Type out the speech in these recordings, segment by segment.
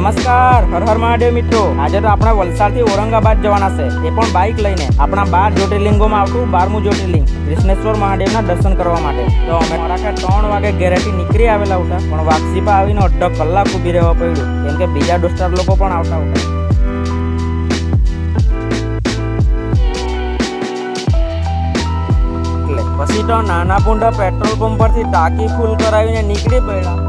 નમસ્કાર, હર હર મહાદેવ મિત્રો। આજે તો આપણે વલસાડથી ઔરંગાબાદ જવાના છે, તે પણ બાઇક લઈને। આપણા 12 જ્યોતિર્લિંગોમાં આવતું 12મું જ્યોતિર્લિંગ કૃષ્ણેશ્વર મહાદેવના દર્શન કરવા માટે। તો અમે મોરાખે 3 વાગે ઘરેથી નીકળી આવેલા હતા, પણ વાક્ષી પર આવીને અડધો કલાક ઊભી રહેવા પડ્યું, કેમ કે બીજા દોસ્તાર લોકો પણ આવતા હતા। પછી તો નાના પૂંડા પેટ્રોલ પંપ પરથી ટાંકી ફૂલ કરાવીને નીકળી પડ્યા।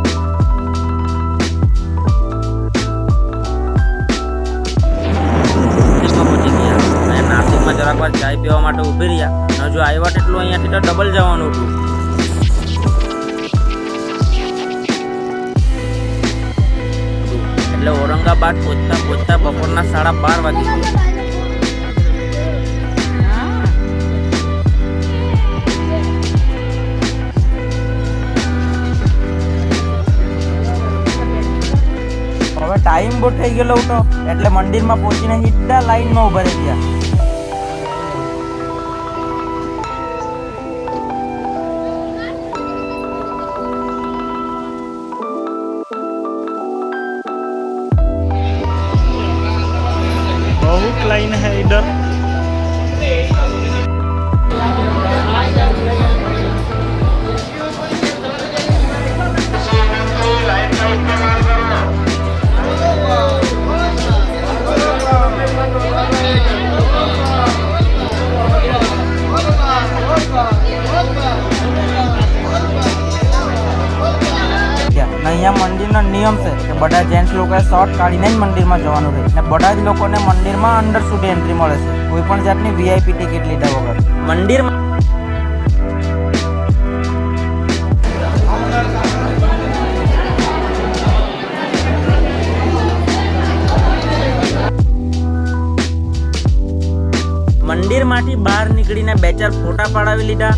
નાસિકમાં જરાક વાર ચાય પીવા માટે ઊભી રહ્યા, જો આવ્યા તેટલું અહીંયાથી તો ડબલ જવાનું હતું। એટલે ઔરંગાબાદ પહોંચતા બપોરના 12:30 વાગી ગયા। હવે ટાઈમ બહુ થઈ ગયેલો હતો, એટલે મંદિરમાં પહોંચીને સીધા લાઈનમાં ઉભા રહી ગયા। बहुत लाइन है इधर। અહીંયા મંદિરનો નિયમ છે કે બધા જેન્ટ્સ લોકોએ શોર્ટ કાઢીને જ મંદિરમાં જવાનું રહે, ને બધા જ લોકોને મંદિરમાં અંદર સુધી એન્ટ્રી મળે છે, કોઈ પણ જાતની VIP ટિકિટ લીધા વગર મંદિરમાં। મંદિરમાંથી બહાર નીકળીને 2-4 ફોટા પડાવી લીધા,